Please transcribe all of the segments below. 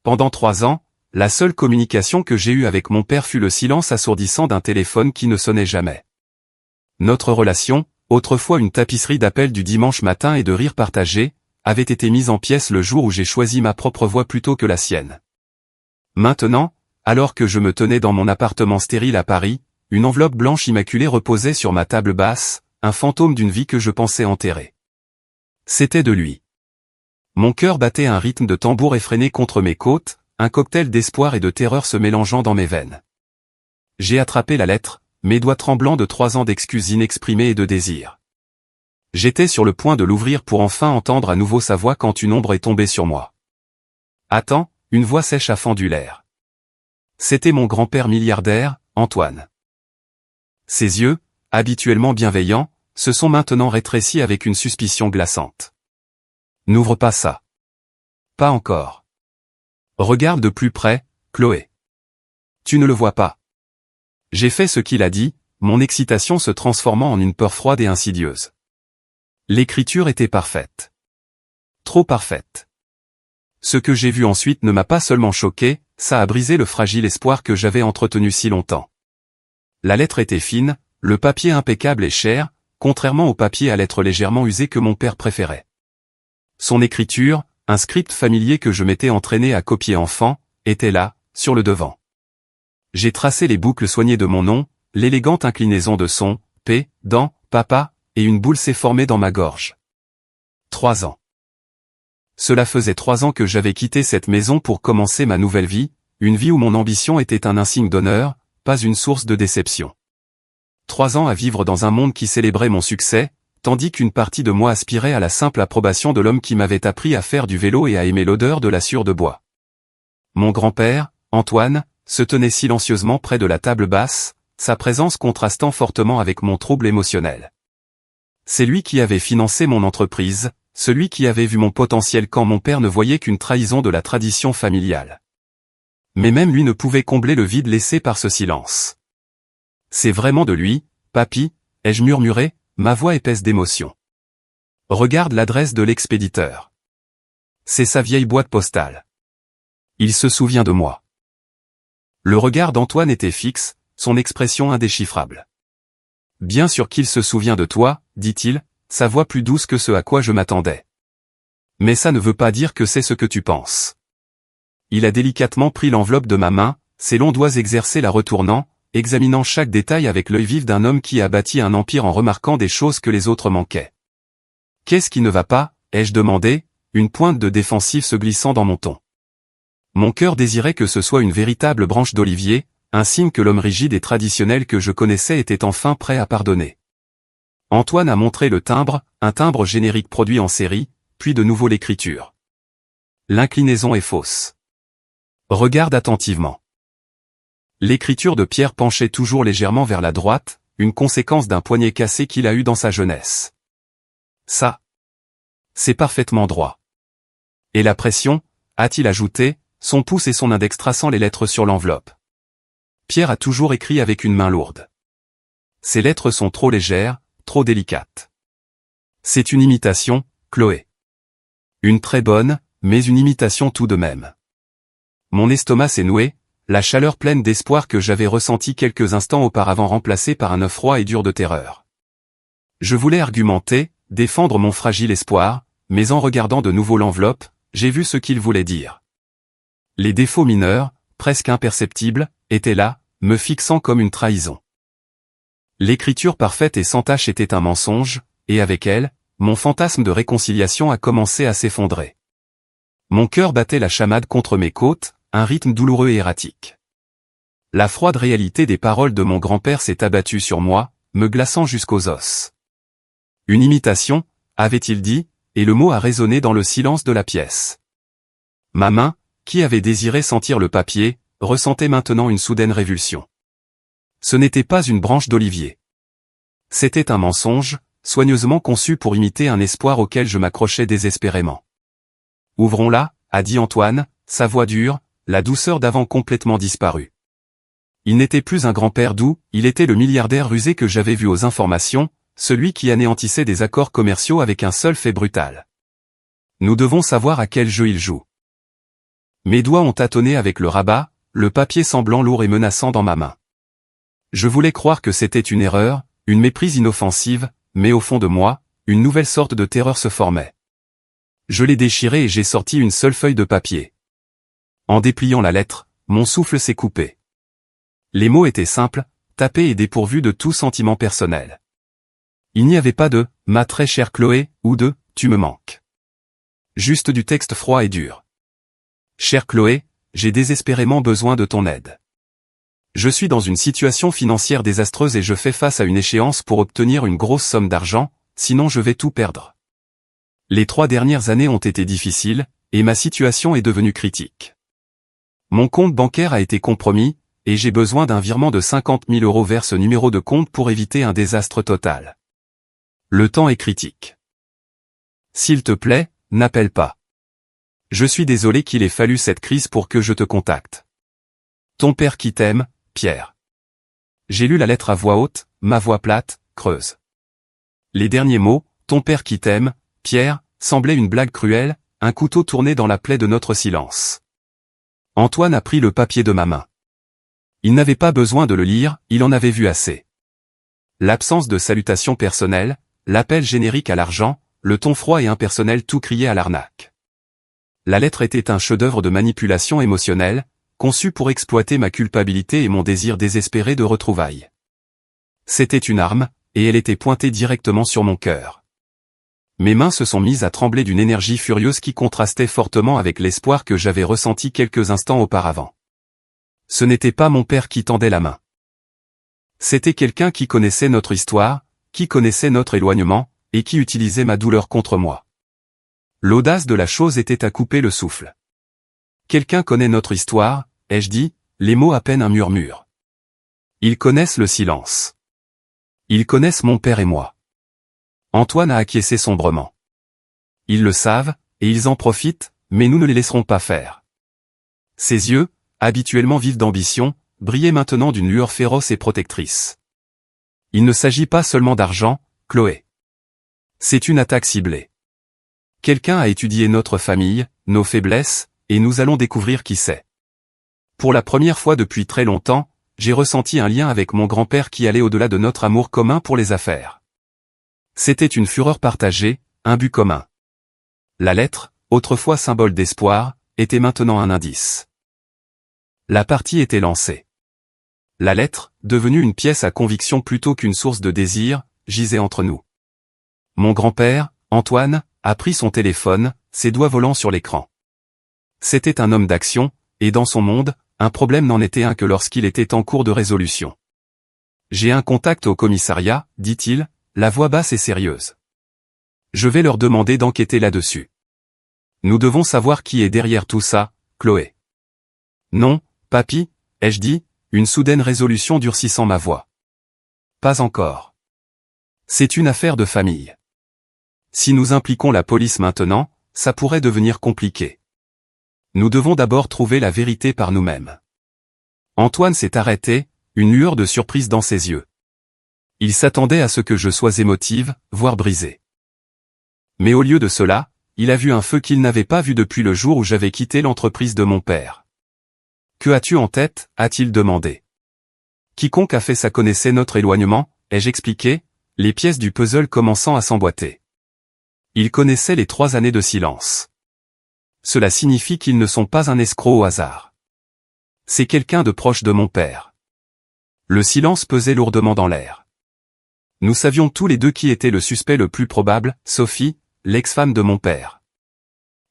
Pendant 3 ans, la seule communication que j'ai eue avec mon père fut le silence assourdissant d'un téléphone qui ne sonnait jamais. Notre relation, autrefois une tapisserie d'appels du dimanche matin et de rires partagés, avait été mise en pièces le jour où j'ai choisi ma propre voie plutôt que la sienne. Maintenant, alors que je me tenais dans mon appartement stérile à Paris, une enveloppe blanche immaculée reposait sur ma table basse, un fantôme d'une vie que je pensais enterrer. C'était de lui. Mon cœur battait à un rythme de tambour effréné contre mes côtes, un cocktail d'espoir et de terreur se mélangeant dans mes veines. J'ai attrapé la lettre, mes doigts tremblants de 3 ans d'excuses inexprimées et de désir. J'étais sur le point de l'ouvrir pour enfin entendre à nouveau sa voix quand une ombre est tombée sur moi. Attends, une voix sèche a fendu l'air. C'était mon grand-père milliardaire, Antoine. Ses yeux, habituellement bienveillants, se sont maintenant rétrécis avec une suspicion glaçante. N'ouvre pas ça. Pas encore. Regarde de plus près, Chloé. Tu ne le vois pas. J'ai fait ce qu'il a dit, mon excitation se transformant en une peur froide et insidieuse. L'écriture était parfaite. Trop parfaite. Ce que j'ai vu ensuite ne m'a pas seulement choqué, ça a brisé le fragile espoir que j'avais entretenu si longtemps. La lettre était fine, le papier impeccable et cher, contrairement au papier à lettres légèrement usé que mon père préférait. Son écriture, un script familier que je m'étais entraîné à copier enfant, était là, sur le devant. J'ai tracé les boucles soignées de mon nom, l'élégante inclinaison de son P dans papa, et une boule s'est formée dans ma gorge. 3 ans. Cela faisait 3 ans que j'avais quitté cette maison pour commencer ma nouvelle vie, une vie où mon ambition était un insigne d'honneur, pas une source de déception. 3 ans à vivre dans un monde qui célébrait mon succès, tandis qu'une partie de moi aspirait à la simple approbation de l'homme qui m'avait appris à faire du vélo et à aimer l'odeur de la sciure de bois. Mon grand-père, Antoine, se tenait silencieusement près de la table basse, sa présence contrastant fortement avec mon trouble émotionnel. C'est lui qui avait financé mon entreprise, celui qui avait vu mon potentiel quand mon père ne voyait qu'une trahison de la tradition familiale. Mais même lui ne pouvait combler le vide laissé par ce silence. C'est vraiment de lui, papy, ai-je murmuré, ma voix épaisse d'émotion. Regarde l'adresse de l'expéditeur. C'est sa vieille boîte postale. Il se souvient de moi. Le regard d'Antoine était fixe, son expression indéchiffrable. Bien sûr qu'il se souvient de toi, dit-il, sa voix plus douce que ce à quoi je m'attendais. Mais ça ne veut pas dire que c'est ce que tu penses. Il a délicatement pris l'enveloppe de ma main, ses longs doigts exercés la retournant, examinant chaque détail avec l'œil vif d'un homme qui a bâti un empire en remarquant des choses que les autres manquaient. Qu'est-ce qui ne va pas, ai-je demandé, une pointe de défensive se glissant dans mon ton. Mon cœur désirait que ce soit une véritable branche d'olivier, un signe que l'homme rigide et traditionnel que je connaissais était enfin prêt à pardonner. Antoine a montré le timbre, un timbre générique produit en série, puis de nouveau l'écriture. L'inclinaison est fausse. Regarde attentivement. L'écriture de Pierre penchait toujours légèrement vers la droite, une conséquence d'un poignet cassé qu'il a eu dans sa jeunesse. Ça. C'est parfaitement droit. Et la pression, a-t-il ajouté, son pouce et son index traçant les lettres sur l'enveloppe. Pierre a toujours écrit avec une main lourde. Ces lettres sont trop légères, trop délicates. C'est une imitation, Chloé. Une très bonne, mais une imitation tout de même. Mon estomac s'est noué, la chaleur pleine d'espoir que j'avais ressentie quelques instants auparavant remplacée par un œuf froid et dur de terreur. Je voulais argumenter, défendre mon fragile espoir, mais en regardant de nouveau l'enveloppe, j'ai vu ce qu'il voulait dire. Les défauts mineurs, presque imperceptibles, étaient là, me fixant comme une trahison. L'écriture parfaite et sans tache était un mensonge, et avec elle, mon fantasme de réconciliation a commencé à s'effondrer. Mon cœur battait la chamade contre mes côtes, un rythme douloureux et erratique. La froide réalité des paroles de mon grand-père s'est abattue sur moi, me glaçant jusqu'aux os. Une imitation, avait-il dit, et le mot a résonné dans le silence de la pièce. Ma main, qui avait désiré sentir le papier, ressentait maintenant une soudaine révulsion. Ce n'était pas une branche d'olivier. C'était un mensonge, soigneusement conçu pour imiter un espoir auquel je m'accrochais désespérément. Ouvrons-la, a dit Antoine, sa voix dure, la douceur d'avant complètement disparue. Il n'était plus un grand-père doux, il était le milliardaire rusé que j'avais vu aux informations, celui qui anéantissait des accords commerciaux avec un seul fait brutal. Nous devons savoir à quel jeu il joue. Mes doigts ont tâtonné avec le rabat, le papier semblant lourd et menaçant dans ma main. Je voulais croire que c'était une erreur, une méprise inoffensive, mais au fond de moi, une nouvelle sorte de terreur se formait. Je l'ai déchiré et j'ai sorti une seule feuille de papier. En dépliant la lettre, mon souffle s'est coupé. Les mots étaient simples, tapés et dépourvus de tout sentiment personnel. Il n'y avait pas de « ma très chère Chloé » ou de « tu me manques ». Juste du texte froid et dur. Chère Chloé, j'ai désespérément besoin de ton aide. Je suis dans une situation financière désastreuse et je fais face à une échéance pour obtenir une grosse somme d'argent, sinon je vais tout perdre. Les 3 dernières années ont été difficiles, et ma situation est devenue critique. Mon compte bancaire a été compromis, et j'ai besoin d'un virement de 50 000 € vers ce numéro de compte pour éviter un désastre total. Le temps est critique. S'il te plaît, n'appelle pas. Je suis désolé qu'il ait fallu cette crise pour que je te contacte. Ton père qui t'aime, Pierre. J'ai lu la lettre à voix haute, ma voix plate, creuse. Les derniers mots, ton père qui t'aime, Pierre, semblaient une blague cruelle, un couteau tourné dans la plaie de notre silence. Antoine a pris le papier de ma main. Il n'avait pas besoin de le lire, il en avait vu assez. L'absence de salutation personnelle, l'appel générique à l'argent, le ton froid et impersonnel tout criait à l'arnaque. La lettre était un chef-d'œuvre de manipulation émotionnelle, conçu pour exploiter ma culpabilité et mon désir désespéré de retrouvailles. C'était une arme, et elle était pointée directement sur mon cœur. Mes mains se sont mises à trembler d'une énergie furieuse qui contrastait fortement avec l'espoir que j'avais ressenti quelques instants auparavant. Ce n'était pas mon père qui tendait la main. C'était quelqu'un qui connaissait notre histoire, qui connaissait notre éloignement, et qui utilisait ma douleur contre moi. L'audace de la chose était à couper le souffle. Quelqu'un connaît notre histoire, ai-je dit, les mots à peine un murmure. Ils connaissent le silence. Ils connaissent mon père et moi. Antoine a acquiescé sombrement. Ils le savent, et ils en profitent, mais nous ne les laisserons pas faire. Ses yeux, habituellement vifs d'ambition, brillaient maintenant d'une lueur féroce et protectrice. Il ne s'agit pas seulement d'argent, Chloé. C'est une attaque ciblée. Quelqu'un a étudié notre famille, nos faiblesses, et nous allons découvrir qui c'est. Pour la première fois depuis très longtemps, j'ai ressenti un lien avec mon grand-père qui allait au-delà de notre amour commun pour les affaires. C'était une fureur partagée, un but commun. La lettre, autrefois symbole d'espoir, était maintenant un indice. La partie était lancée. La lettre, devenue une pièce à conviction plutôt qu'une source de désir, gisait entre nous. Mon grand-père, Antoine, a pris son téléphone, ses doigts volant sur l'écran. C'était un homme d'action, et dans son monde, un problème n'en était un que lorsqu'il était en cours de résolution. J'ai un contact au commissariat, dit-il, la voix basse et sérieuse. Je vais leur demander d'enquêter là-dessus. Nous devons savoir qui est derrière tout ça, Chloé. Non, papy, ai-je dit, une soudaine résolution durcissant ma voix. Pas encore. C'est une affaire de famille. Si nous impliquons la police maintenant, ça pourrait devenir compliqué. Nous devons d'abord trouver la vérité par nous-mêmes. Antoine s'est arrêté, une lueur de surprise dans ses yeux. Il s'attendait à ce que je sois émotive, voire brisée. Mais au lieu de cela, il a vu un feu qu'il n'avait pas vu depuis le jour où j'avais quitté l'entreprise de mon père. « Que as-tu en tête ?» a-t-il demandé. Quiconque a fait ça connaissait notre éloignement, ai-je expliqué, les pièces du puzzle commençant à s'emboîter. Il connaissait les 3 années de silence. Cela signifie qu'ils ne sont pas un escroc au hasard. C'est quelqu'un de proche de mon père. Le silence pesait lourdement dans l'air. Nous savions tous les deux qui était le suspect le plus probable, Sophie, l'ex-femme de mon père.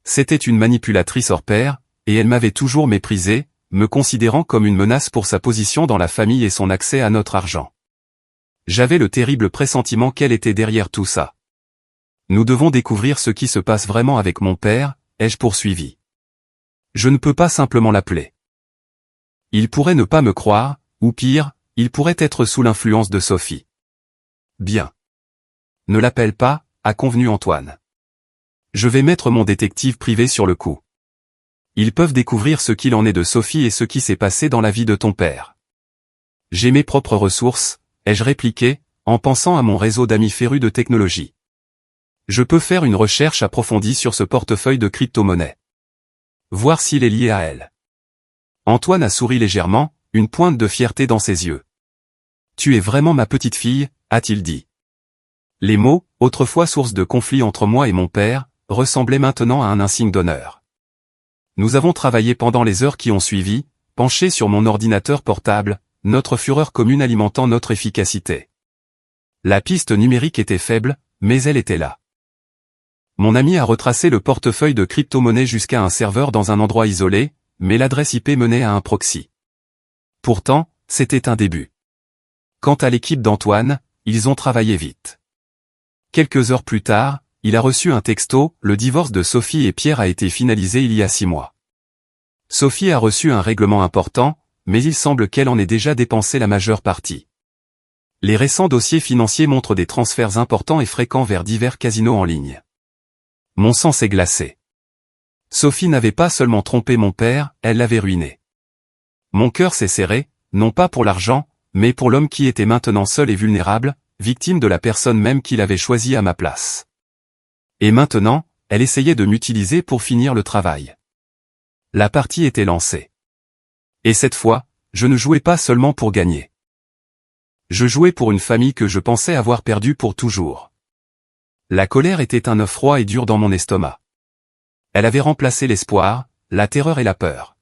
C'était une manipulatrice hors pair, et elle m'avait toujours méprisé, me considérant comme une menace pour sa position dans la famille et son accès à notre argent. J'avais le terrible pressentiment qu'elle était derrière tout ça. Nous devons découvrir ce qui se passe vraiment avec mon père, ai-je poursuivi. Je ne peux pas simplement l'appeler. Il pourrait ne pas me croire, ou pire, il pourrait être sous l'influence de Sophie. Bien. Ne l'appelle pas, a convenu Antoine. Je vais mettre mon détective privé sur le coup. Ils peuvent découvrir ce qu'il en est de Sophie et ce qui s'est passé dans la vie de ton père. J'ai mes propres ressources, ai-je répliqué, en pensant à mon réseau d'amis férus de technologie. Je peux faire une recherche approfondie sur ce portefeuille de crypto-monnaies. voir s'il est lié à elle. Antoine a souri légèrement, une pointe de fierté dans ses yeux. Tu es vraiment ma petite fille, a-t-il dit. Les mots, autrefois source de conflit entre moi et mon père, ressemblaient maintenant à un insigne d'honneur. Nous avons travaillé pendant les heures qui ont suivi, penchés sur mon ordinateur portable, notre fureur commune alimentant notre efficacité. La piste numérique était faible, mais elle était là. Mon ami a retracé le portefeuille de crypto-monnaie jusqu'à un serveur dans un endroit isolé, mais l'adresse IP menait à un proxy. Pourtant, c'était un début. Quant à l'équipe d'Antoine, ils ont travaillé vite. Quelques heures plus tard, il a reçu un texto, le divorce de Sophie et Pierre a été finalisé il y a 6 mois. Sophie a reçu un règlement important, mais il semble qu'elle en ait déjà dépensé la majeure partie. Les récents dossiers financiers montrent des transferts importants et fréquents vers divers casinos en ligne. Mon sang s'est glacé. Sophie n'avait pas seulement trompé mon père, elle l'avait ruiné. Mon cœur s'est serré, non pas pour l'argent, mais pour l'homme qui était maintenant seul et vulnérable, victime de la personne même qu'il avait choisie à ma place. Et maintenant, elle essayait de m'utiliser pour finir le travail. La partie était lancée. Et cette fois, je ne jouais pas seulement pour gagner. Je jouais pour une famille que je pensais avoir perdue pour toujours. La colère était un œuf froid et dur dans mon estomac. Elle avait remplacé l'espoir, la terreur et la peur.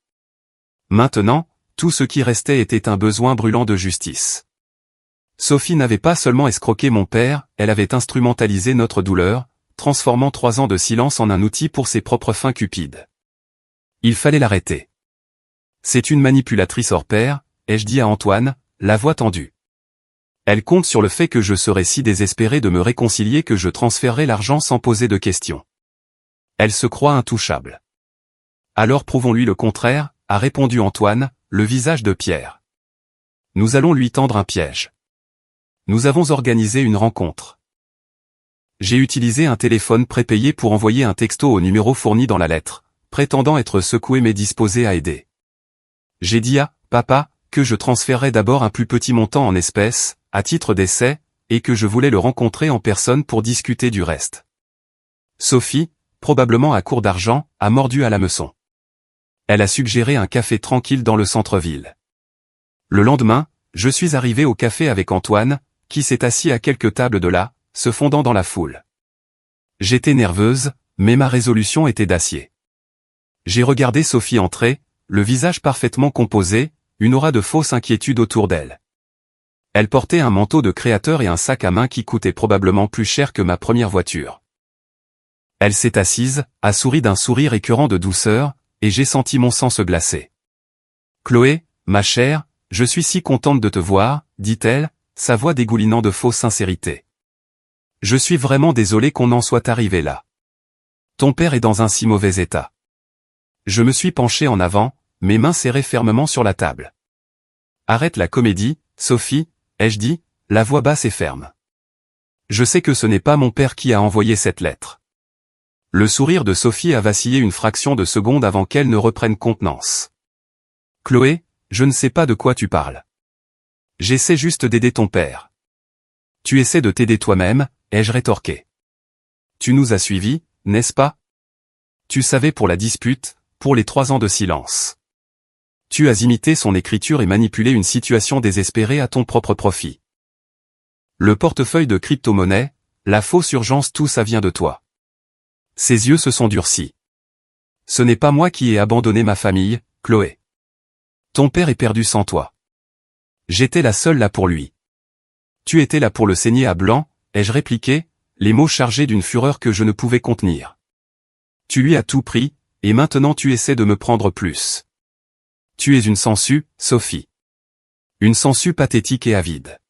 Maintenant, tout ce qui restait était un besoin brûlant de justice. Sophie n'avait pas seulement escroqué mon père, elle avait instrumentalisé notre douleur, transformant 3 ans de silence en un outil pour ses propres fins cupides. Il fallait l'arrêter. C'est une manipulatrice hors pair, ai-je dit à Antoine, la voix tendue. Elle compte sur le fait que je serais si désespéré de me réconcilier que je transférerai l'argent sans poser de questions. Elle se croit intouchable. Alors prouvons-lui le contraire, a répondu Antoine, le visage de Pierre. Nous allons lui tendre un piège. Nous avons organisé une rencontre. J'ai utilisé un téléphone prépayé pour envoyer un texto au numéro fourni dans la lettre, prétendant être secoué mais disposé à aider. J'ai dit à papa que je transférerais d'abord un plus petit montant en espèces, à titre d'essai, et que je voulais le rencontrer en personne pour discuter du reste. Sophie, probablement à court d'argent, a mordu à l'hameçon. Elle a suggéré un café tranquille dans le centre-ville. Le lendemain, je suis arrivé au café avec Antoine, qui s'est assis à quelques tables de là, se fondant dans la foule. J'étais nerveuse, mais ma résolution était d'acier. J'ai regardé Sophie entrer, le visage parfaitement composé, une aura de fausse inquiétude autour d'elle. Elle portait un manteau de créateur et un sac à main qui coûtait probablement plus cher que ma première voiture. Elle s'est assise, a souri d'un sourire écœurant de douceur, et j'ai senti mon sang se glacer. « Chloé, ma chère, je suis si contente de te voir, dit-elle, sa voix dégoulinant de fausse sincérité. Je suis vraiment désolée qu'on en soit arrivé là. Ton père est dans un si mauvais état. » Je me suis penché en avant, mes mains serrées fermement sur la table. « Arrête la comédie, Sophie, ai-je dit, la voix basse et ferme. Je sais que ce n'est pas mon père qui a envoyé cette lettre. » Le sourire de Sophie a vacillé une fraction de seconde avant qu'elle ne reprenne contenance. « Chloé, je ne sais pas de quoi tu parles. J'essaie juste d'aider ton père. »« Tu essaies de t'aider toi-même, » ai-je rétorqué. « Tu nous as suivis, n'est-ce pas? Tu savais pour la dispute, pour les 3 ans de silence. Tu as imité son écriture et manipulé une situation désespérée à ton propre profit. Le portefeuille de crypto-monnaie, la fausse urgence, tout ça vient de toi. » Ses yeux se sont durcis. « Ce n'est pas moi qui ai abandonné ma famille, Chloé. Ton père est perdu sans toi. J'étais la seule là pour lui. Tu étais là pour le saigner à blanc, ai-je répliqué, les mots chargés d'une fureur que je ne pouvais contenir. Tu lui as tout pris, et maintenant tu essaies de me prendre plus. Tu es une sangsue, Sophie. Une sangsue pathétique et avide. »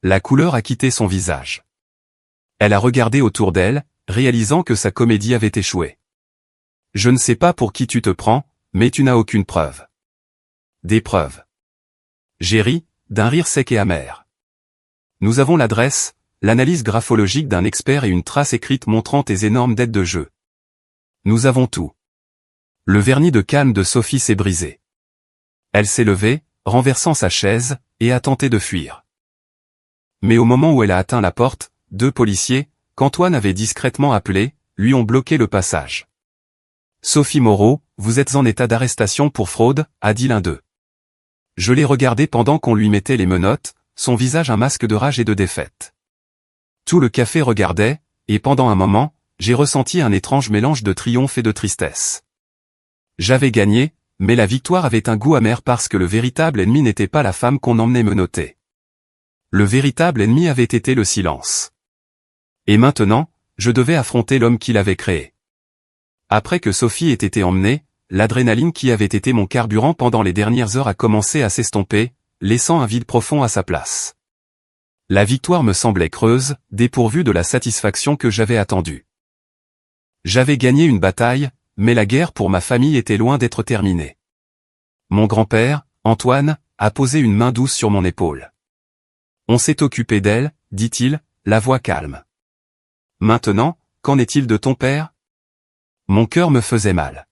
La couleur a quitté son visage. Elle a regardé autour d'elle, réalisant que sa comédie avait échoué. « Je ne sais pas pour qui tu te prends, mais tu n'as aucune preuve. » Des preuves. J'ai ri, d'un rire sec et amer. Nous avons l'adresse, l'analyse graphologique d'un expert et une trace écrite montrant tes énormes dettes de jeu. Nous avons tout. Le vernis de calme de Sophie s'est brisé. Elle s'est levée, renversant sa chaise, et a tenté de fuir. Mais au moment où elle a atteint la porte, 2 policiers, qu'Antoine avait discrètement appelés, lui ont bloqué le passage. « Sophie Moreau, vous êtes en état d'arrestation pour fraude, a dit l'un d'eux. Je l'ai regardé pendant qu'on lui mettait les menottes, son visage un masque de rage et de défaite. Tout le café regardait, et pendant un moment, j'ai ressenti un étrange mélange de triomphe et de tristesse. J'avais gagné, mais la victoire avait un goût amer parce que le véritable ennemi n'était pas la femme qu'on emmenait menotter. Le véritable ennemi avait été le silence. Et maintenant, je devais affronter l'homme qui l'avait créé. Après que Sophie ait été emmenée, l'adrénaline qui avait été mon carburant pendant les dernières heures a commencé à s'estomper, laissant un vide profond à sa place. La victoire me semblait creuse, dépourvue de la satisfaction que j'avais attendue. J'avais gagné une bataille, mais la guerre pour ma famille était loin d'être terminée. Mon grand-père, Antoine, a posé une main douce sur mon épaule. On s'est occupé d'elle, dit-il, la voix calme. Maintenant, qu'en est-il de ton père? Mon cœur me faisait mal.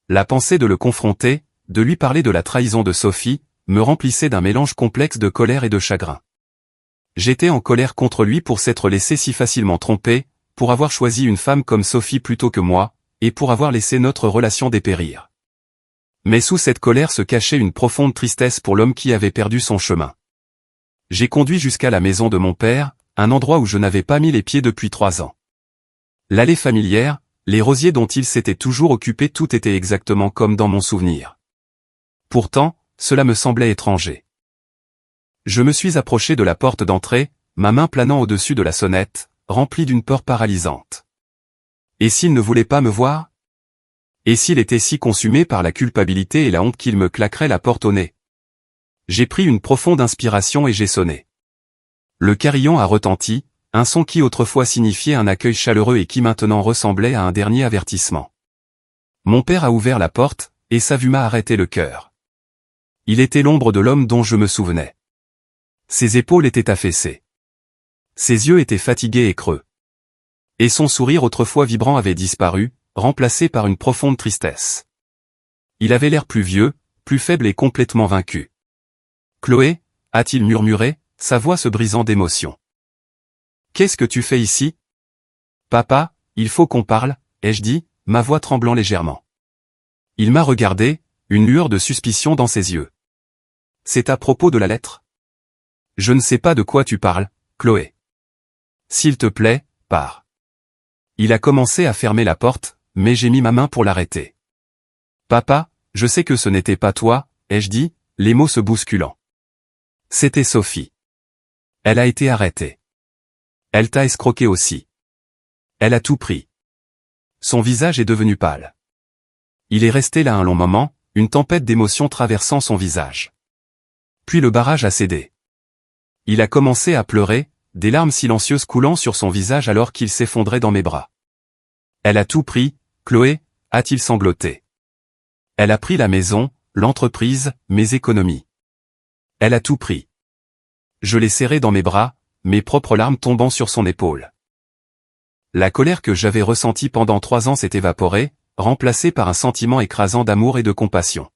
La pensée de le confronter, de lui parler de la trahison de Sophie, me remplissait d'un mélange complexe de colère et de chagrin. J'étais en colère contre lui pour s'être laissé si facilement tromper, pour avoir choisi une femme comme Sophie plutôt que moi, et pour avoir laissé notre relation dépérir. Mais sous cette colère se cachait une profonde tristesse pour l'homme qui avait perdu son chemin. J'ai conduit jusqu'à la maison de mon père, un endroit où je n'avais pas mis les pieds depuis 3 ans. L'allée familière, les rosiers dont il s'était toujours occupé, tout était exactement comme dans mon souvenir. Pourtant, cela me semblait étranger. Je me suis approché de la porte d'entrée, ma main planant au-dessus de la sonnette, remplie d'une peur paralysante. Et s'il ne voulait pas me voir? Et s'il était si consumé par la culpabilité et la honte qu'il me claquerait la porte au nez? J'ai pris une profonde inspiration et j'ai sonné. Le carillon a retenti, un son qui autrefois signifiait un accueil chaleureux et qui maintenant ressemblait à un dernier avertissement. Mon père a ouvert la porte, et sa vue m'a arrêté le cœur. Il était l'ombre de l'homme dont je me souvenais. Ses épaules étaient affaissées. Ses yeux étaient fatigués et creux. Et son sourire autrefois vibrant avait disparu, remplacé par une profonde tristesse. Il avait l'air plus vieux, plus faible et complètement vaincu. « Chloé » a-t-il murmuré, sa voix se brisant d'émotion. « Qu'est-ce que tu fais ici ?»« Papa, il faut qu'on parle, » ai-je dit, ma voix tremblant légèrement. Il m'a regardé, une lueur de suspicion dans ses yeux. « C'est à propos de la lettre ?»« Je ne sais pas de quoi tu parles, Chloé. »« S'il te plaît, pars. » Il a commencé à fermer la porte, mais j'ai mis ma main pour l'arrêter. « Papa, je sais que ce n'était pas toi, » ai-je dit, les mots se bousculant. C'était Sophie. Elle a été arrêtée. Elle t'a escroqué aussi. Elle a tout pris. Son visage est devenu pâle. Il est resté là un long moment, une tempête d'émotions traversant son visage. Puis le barrage a cédé. Il a commencé à pleurer, des larmes silencieuses coulant sur son visage alors qu'il s'effondrait dans mes bras. Elle a tout pris, Chloé, a-t-il sangloté. Elle a pris la maison, l'entreprise, mes économies. Elle a tout pris. Je l'ai serré dans mes bras, mes propres larmes tombant sur son épaule. La colère que j'avais ressentie pendant 3 ans s'est évaporée, remplacée par un sentiment écrasant d'amour et de compassion.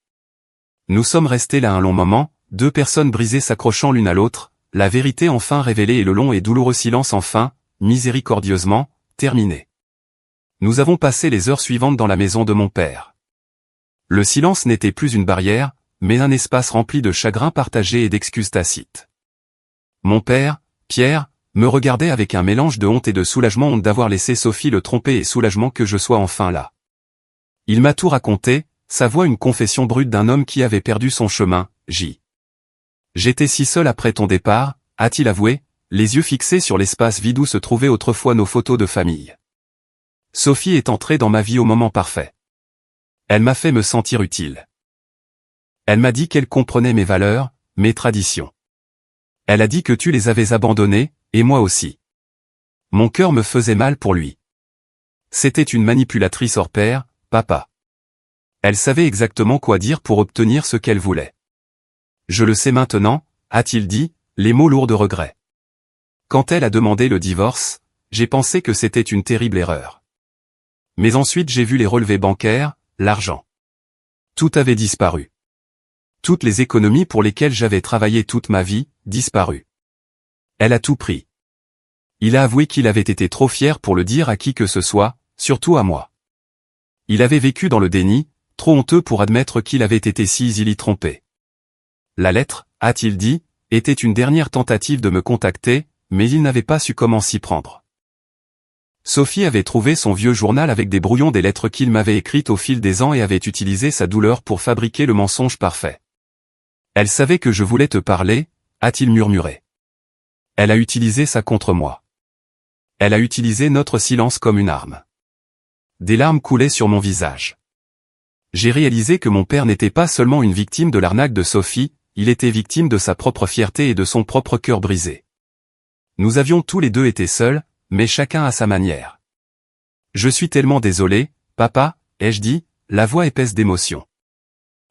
Nous sommes restés là un long moment, 2 personnes brisées s'accrochant l'une à l'autre, la vérité enfin révélée et le long et douloureux silence enfin, miséricordieusement, terminé. Nous avons passé les heures suivantes dans la maison de mon père. Le silence n'était plus une barrière, mais un espace rempli de chagrin partagé et d'excuses tacites. Mon père, Pierre, me regardait avec un mélange de honte et de soulagement, honte d'avoir laissé Sophie le tromper et soulagement que je sois enfin là. Il m'a tout raconté, sa voix une confession brute d'un homme qui avait perdu son chemin, J'étais si seul après ton départ, a-t-il avoué, les yeux fixés sur l'espace vide où se trouvaient autrefois nos photos de famille. Sophie est entrée dans ma vie au moment parfait. Elle m'a fait me sentir utile. Elle m'a dit qu'elle comprenait mes valeurs, mes traditions. Elle a dit que tu les avais abandonnées, et moi aussi. Mon cœur me faisait mal pour lui. C'était une manipulatrice hors pair, papa. Elle savait exactement quoi dire pour obtenir ce qu'elle voulait. Je le sais maintenant, a-t-il dit, les mots lourds de regret. Quand elle a demandé le divorce, j'ai pensé que c'était une terrible erreur. Mais ensuite j'ai vu les relevés bancaires, l'argent. Tout avait disparu. Toutes les économies pour lesquelles j'avais travaillé toute ma vie, disparu. Elle a tout pris. Il a avoué qu'il avait été trop fier pour le dire à qui que ce soit, surtout à moi. Il avait vécu dans le déni, trop honteux pour admettre qu'il avait été si easily trompé. La lettre, a-t-il dit, était une dernière tentative de me contacter, mais il n'avait pas su comment s'y prendre. Sophie avait trouvé son vieux journal avec des brouillons des lettres qu'il m'avait écrites au fil des ans et avait utilisé sa douleur pour fabriquer le mensonge parfait. Elle savait que je voulais te parler, a-t-il murmuré. Elle a utilisé ça contre moi. Elle a utilisé notre silence comme une arme. Des larmes coulaient sur mon visage. J'ai réalisé que mon père n'était pas seulement une victime de l'arnaque de Sophie, il était victime de sa propre fierté et de son propre cœur brisé. Nous avions tous les deux été seuls, mais chacun à sa manière. Je suis tellement désolé, papa, ai-je dit, la voix épaisse d'émotion.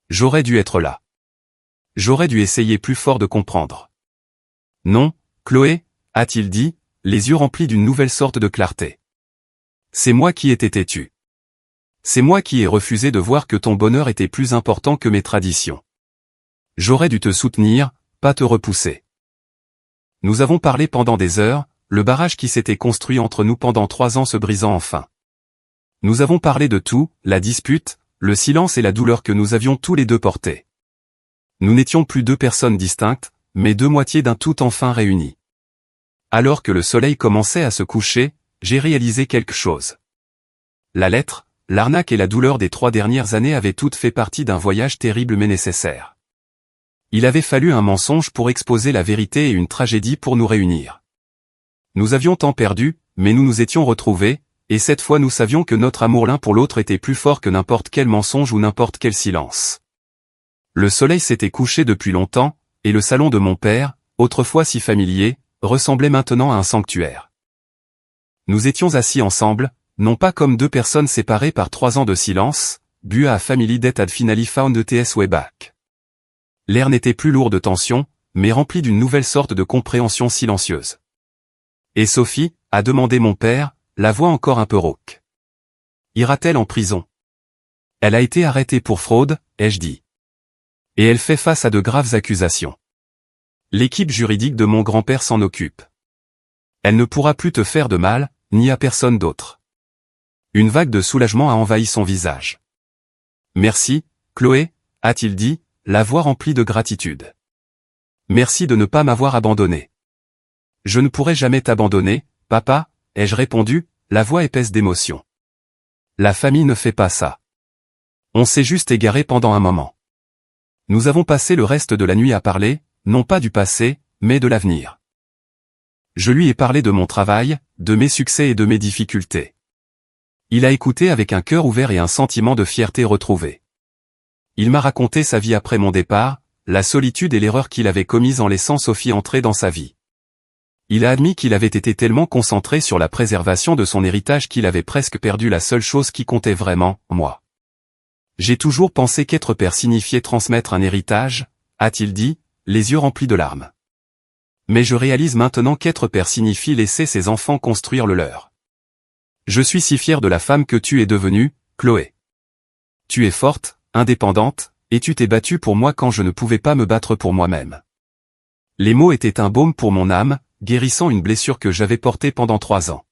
J'aurais dû être là. J'aurais dû essayer plus fort de comprendre. Non, Chloé, a-t-il dit, les yeux remplis d'une nouvelle sorte de clarté. C'est moi qui étais têtu. C'est moi qui ai refusé de voir que ton bonheur était plus important que mes traditions. J'aurais dû te soutenir, pas te repousser. Nous avons parlé pendant des heures, le barrage qui s'était construit entre nous pendant 3 ans se brisant enfin. Nous avons parlé de tout, la dispute, le silence et la douleur que nous avions tous les deux portés. Nous n'étions plus 2 personnes distinctes, mais 2 moitiés d'un tout enfin réunies. Alors que le soleil commençait à se coucher, j'ai réalisé quelque chose. La lettre, l'arnaque et la douleur des 3 dernières années avaient toutes fait partie d'un voyage terrible mais nécessaire. Il avait fallu un mensonge pour exposer la vérité et une tragédie pour nous réunir. Nous avions tant perdu, mais nous nous étions retrouvés, et cette fois nous savions que notre amour l'un pour l'autre était plus fort que n'importe quel mensonge ou n'importe quel silence. Le soleil s'était couché depuis longtemps, et le salon de mon père, autrefois si familier, ressemblait maintenant à un sanctuaire. Nous étions assis ensemble, non pas comme 2 personnes séparées par 3 ans de silence, but à family that had finally found its way back. L'air n'était plus lourd de tension, mais rempli d'une nouvelle sorte de compréhension silencieuse. Et Sophie, a demandé mon père, la voix encore un peu rauque. Ira-t-elle en prison? Elle a été arrêtée pour fraude, ai-je dit. Et elle fait face à de graves accusations. L'équipe juridique de mon grand-père s'en occupe. Elle ne pourra plus te faire de mal, ni à personne d'autre. Une vague de soulagement a envahi son visage. Merci, Chloé, a-t-il dit, la voix remplie de gratitude. Merci de ne pas m'avoir abandonné. Je ne pourrai jamais t'abandonner, papa, ai-je répondu, la voix épaisse d'émotion. La famille ne fait pas ça. On s'est juste égaré pendant un moment. Nous avons passé le reste de la nuit à parler, non pas du passé, mais de l'avenir. Je lui ai parlé de mon travail, de mes succès et de mes difficultés. Il a écouté avec un cœur ouvert et un sentiment de fierté retrouvé. Il m'a raconté sa vie après mon départ, la solitude et l'erreur qu'il avait commise en laissant Sophie entrer dans sa vie. Il a admis qu'il avait été tellement concentré sur la préservation de son héritage qu'il avait presque perdu la seule chose qui comptait vraiment, moi. J'ai toujours pensé qu'être père signifiait transmettre un héritage, a-t-il dit, les yeux remplis de larmes. Mais je réalise maintenant qu'être père signifie laisser ses enfants construire le leur. Je suis si fier de la femme que tu es devenue, Chloé. Tu es forte, indépendante, et tu t'es battue pour moi quand je ne pouvais pas me battre pour moi-même. Les mots étaient un baume pour mon âme, guérissant une blessure que j'avais portée pendant 3 ans.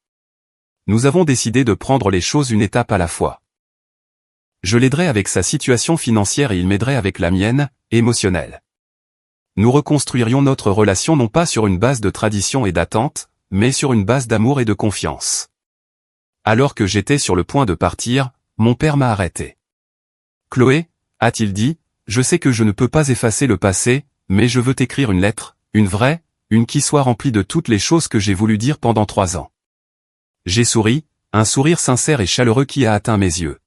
Nous avons décidé de prendre les choses une étape à la fois. Je l'aiderai avec sa situation financière et il m'aiderait avec la mienne, émotionnelle. Nous reconstruirions notre relation non pas sur une base de tradition et d'attente, mais sur une base d'amour et de confiance. Alors que j'étais sur le point de partir, mon père m'a arrêté. Chloé, a-t-il dit, je sais que je ne peux pas effacer le passé, mais je veux t'écrire une lettre, une vraie, une qui soit remplie de toutes les choses que j'ai voulu dire pendant 3 ans. J'ai souri, un sourire sincère et chaleureux qui a atteint mes yeux.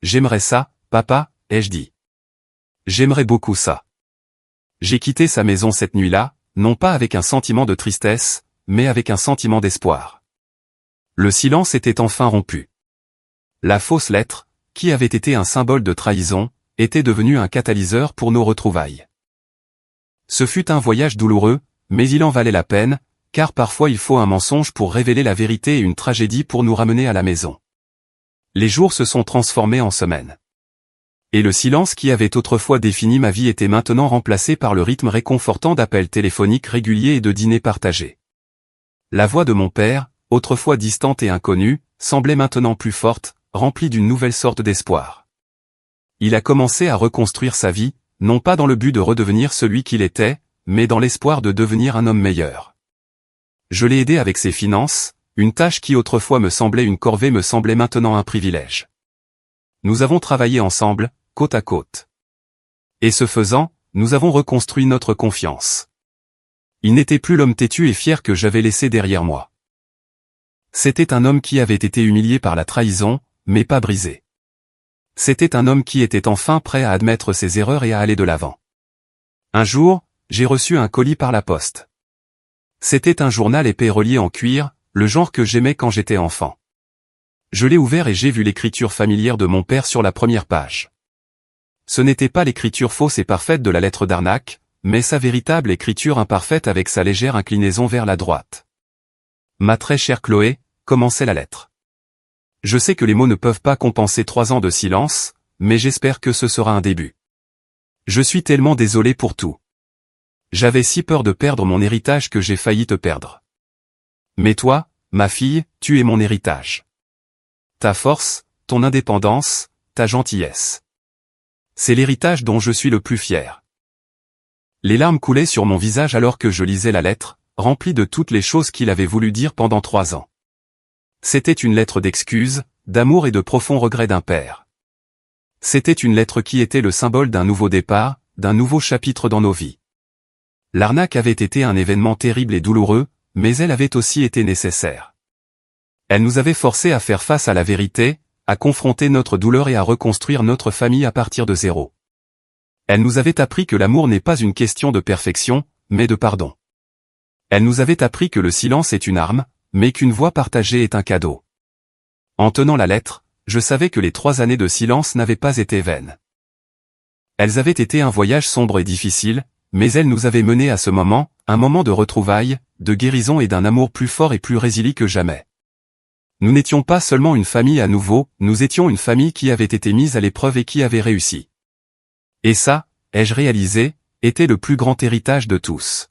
J'aimerais ça, papa, ai-je dit. J'aimerais beaucoup ça. J'ai quitté sa maison cette nuit-là, non pas avec un sentiment de tristesse, mais avec un sentiment d'espoir. Le silence était enfin rompu. La fausse lettre, qui avait été un symbole de trahison, était devenue un catalyseur pour nos retrouvailles. Ce fut un voyage douloureux, mais il en valait la peine, car parfois il faut un mensonge pour révéler la vérité et une tragédie pour nous ramener à la maison. Les jours se sont transformés en semaines. Et le silence qui avait autrefois défini ma vie était maintenant remplacé par le rythme réconfortant d'appels téléphoniques réguliers et de dîners partagés. La voix de mon père, autrefois distante et inconnue, semblait maintenant plus forte, remplie d'une nouvelle sorte d'espoir. Il a commencé à reconstruire sa vie, non pas dans le but de redevenir celui qu'il était, mais dans l'espoir de devenir un homme meilleur. Je l'ai aidé avec ses finances, une tâche qui autrefois me semblait une corvée me semblait maintenant un privilège. Nous avons travaillé ensemble, côte à côte. Et ce faisant, nous avons reconstruit notre confiance. Il n'était plus l'homme têtu et fier que j'avais laissé derrière moi. C'était un homme qui avait été humilié par la trahison, mais pas brisé. C'était un homme qui était enfin prêt à admettre ses erreurs et à aller de l'avant. Un jour, j'ai reçu un colis par la poste. C'était un journal épais relié en cuir, le genre que j'aimais quand j'étais enfant. Je l'ai ouvert et j'ai vu l'écriture familière de mon père sur la première page. Ce n'était pas l'écriture fausse et parfaite de la lettre d'arnaque, mais sa véritable écriture imparfaite avec sa légère inclinaison vers la droite. Ma très chère Chloé, commençait la lettre. Je sais que les mots ne peuvent pas compenser 3 ans de silence, mais j'espère que ce sera un début. Je suis tellement désolé pour tout. J'avais si peur de perdre mon héritage que j'ai failli te perdre. Mais toi, ma fille, tu es mon héritage. Ta force, ton indépendance, ta gentillesse. C'est l'héritage dont je suis le plus fier. Les larmes coulaient sur mon visage alors que je lisais la lettre, remplie de toutes les choses qu'il avait voulu dire pendant 3 ans. C'était une lettre d'excuses, d'amour et de profonds regrets d'un père. C'était une lettre qui était le symbole d'un nouveau départ, d'un nouveau chapitre dans nos vies. L'arnaque avait été un événement terrible et douloureux, mais elle avait aussi été nécessaire. Elle nous avait forcés à faire face à la vérité, à confronter notre douleur et à reconstruire notre famille à partir de zéro. Elle nous avait appris que l'amour n'est pas une question de perfection, mais de pardon. Elle nous avait appris que le silence est une arme, mais qu'une voix partagée est un cadeau. En tenant la lettre, je savais que les 3 années de silence n'avaient pas été vaines. Elles avaient été un voyage sombre et difficile, mais elles nous avaient menés à ce moment, un moment de retrouvailles, de guérison et d'un amour plus fort et plus résili que jamais. Nous n'étions pas seulement une famille à nouveau, nous étions une famille qui avait été mise à l'épreuve et qui avait réussi. Et ça, ai-je réalisé, était le plus grand héritage de tous.